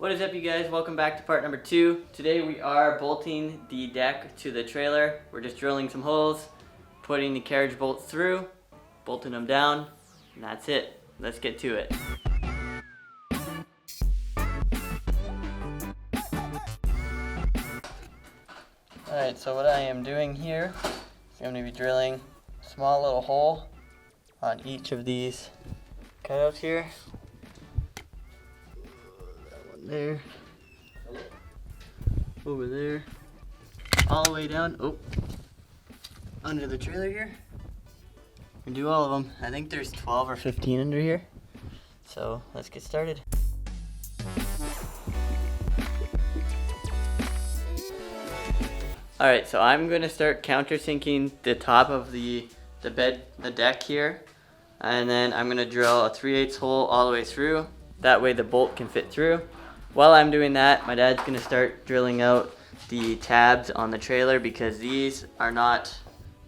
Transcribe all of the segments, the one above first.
What is up, you guys? Welcome back to part number 2. Today we are bolting the deck to the trailer. We're just drilling some holes, putting the carriage bolts through, bolting them down, and that's it. Let's get to it. Alright, so what I am doing here is I'm going to be drilling a small little hole on each of these cutouts here. There, over there, all the way down, under the trailer here, and do all of them. I think there's 12 or 15 under here, so let's get started. Alright, so I'm going to start countersinking the top of the deck here, and then I'm going to drill a 3/8 hole all the way through. That way the bolt can fit through. While I'm doing that, my dad's gonna start drilling out the tabs on the trailer because these are not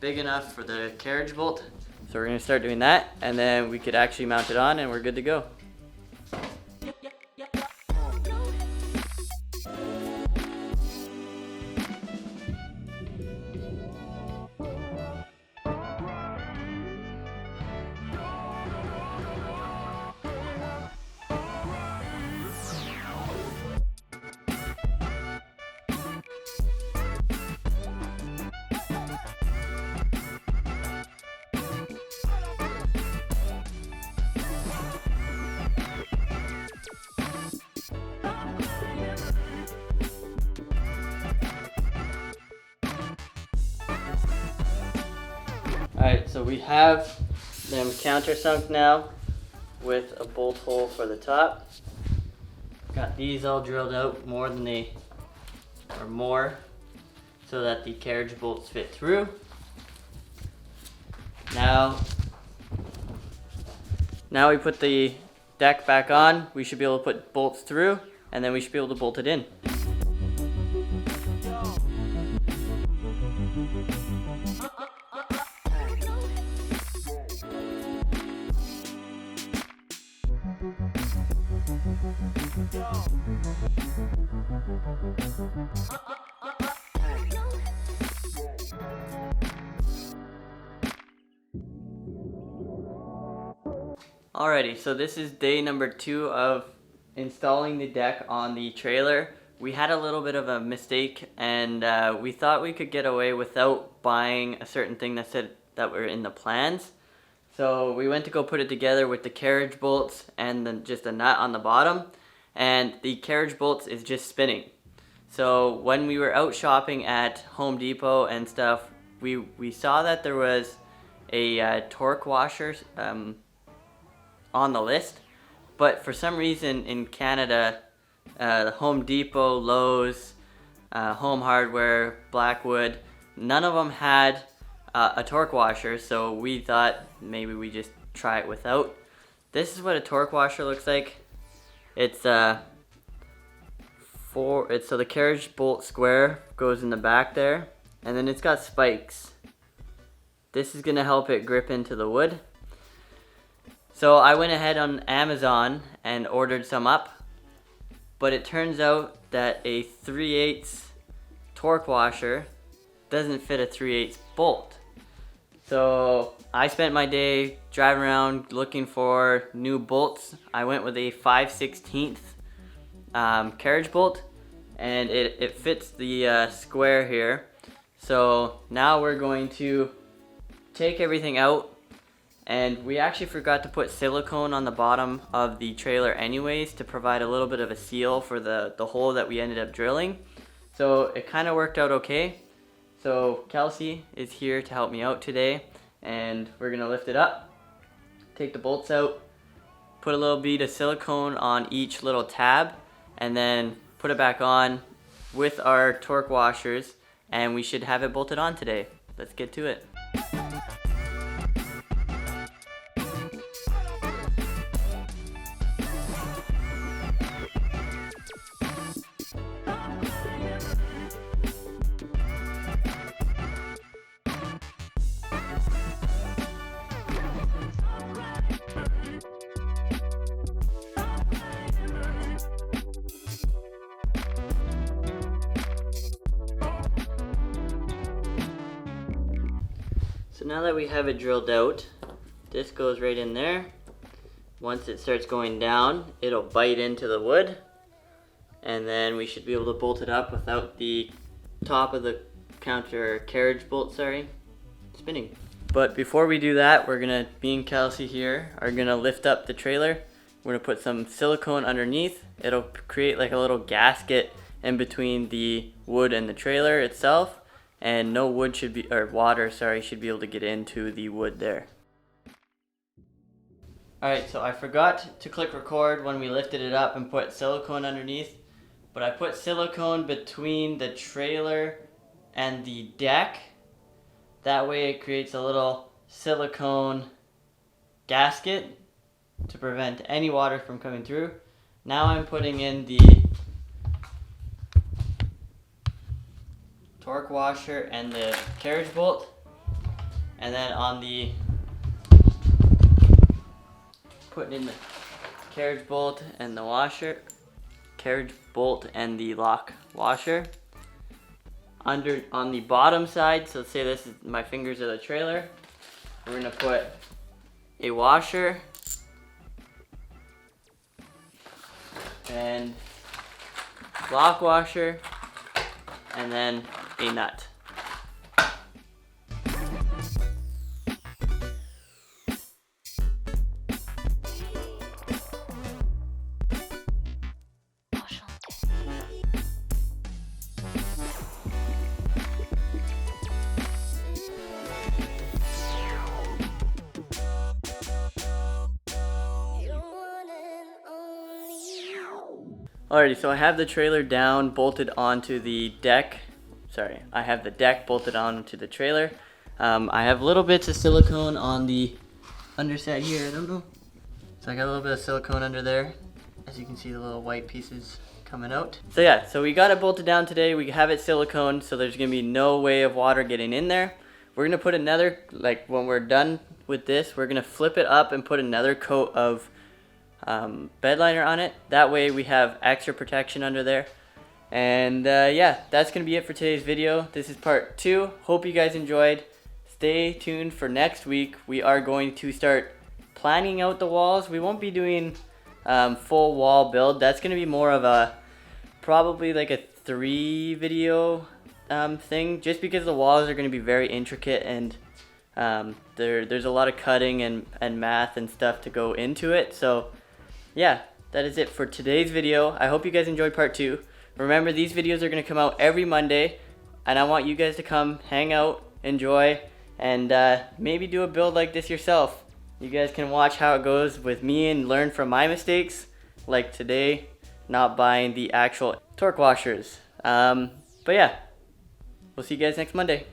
big enough for the carriage bolt. So we're gonna start doing that, and then we could actually mount it on and we're good to go. Alright, so we have them countersunk now with a bolt hole for the top. Got these all drilled out more so that the carriage bolts fit through. Now we put the deck back on. We should be able to put bolts through, and then we should be able to bolt it in. Alrighty, so this is day number 2 of installing the deck on the trailer. We had a little bit of a mistake, and we thought we could get away without buying a certain thing that said that were in the plans. So we went to go put it together with the carriage bolts and then just a nut on the bottom, and the carriage bolts is just spinning. So when we were out shopping at Home Depot and stuff, we saw that there was a torque washer on the list, but for some reason in Canada, Home Depot, Lowe's, Home Hardware, Blackwood, none of them had a torque washer, so we thought maybe we just try it without. This is what a torque washer looks like. It's so the carriage bolt square goes in the back there, and then it's got spikes. This is gonna help it grip into the wood. So I went ahead on Amazon and ordered some up, but it turns out that a 3/8 torque washer doesn't fit a 3/8 bolt. So I spent my day driving around looking for new bolts. I went with a 5/16 carriage bolt, and it fits the square here. So now we're going to take everything out. And we actually forgot to put silicone on the bottom of the trailer anyways to provide a little bit of a seal for the hole that we ended up drilling. So it kind of worked out okay. So Kelsey is here to help me out today, and we're gonna lift it up, take the bolts out, put a little bead of silicone on each little tab, and then put it back on with our torque washers, and we should have it bolted on today. Let's get to it. now that we have it drilled out, this goes right in there. Once it starts going down, it'll bite into the wood, and then we should be able to bolt it up without the top of the counter carriage bolt, spinning. But before we do that, me and Kelsey here are gonna lift up the trailer. We're gonna put some silicone underneath. It'll create like a little gasket in between the wood and the trailer itself, and no wood should be, or water, should be able to get into the wood there. Alright, so I forgot to click record when we lifted it up and put silicone underneath, but I put silicone between the trailer and the deck. That way it creates a little silicone gasket to prevent any water from coming through. Now I'm putting in the torque washer and the carriage bolt, and then on the putting in the carriage bolt and the washer, carriage bolt and the lock washer. Under on the bottom side, so let's say this is my fingers of the trailer, we're gonna put a washer and lock washer, and then a nut. Alrighty, so I have the trailer down, bolted onto the deck. I have the deck bolted onto the trailer. I have little bits of silicone on the underside here, I don't know. So I got a little bit of silicone under there. As you can see, the little white pieces coming out. So yeah, so we got it bolted down today. We have it silicone, so there's gonna be no way of water getting in there. We're gonna put another, like when we're done with this, we're gonna flip it up and put another coat of bed liner on it. That way we have extra protection under there. And yeah, that's gonna be it for today's video. This is part 2. Hope you guys enjoyed. Stay tuned for next week. We are going to start planning out the walls. We won't be doing full wall build. That's gonna be more of a probably like a 3 video thing, just because the walls are gonna be very intricate, and there's a lot of cutting and math and stuff to go into it. So yeah, that is it for today's video. I hope you guys enjoyed part 2. Remember, these videos are going to come out every Monday, and I want you guys to come hang out, enjoy, and maybe do a build like this yourself. You guys can watch how it goes with me and learn from my mistakes, like today, not buying the actual torque washers. But yeah, we'll see you guys next Monday.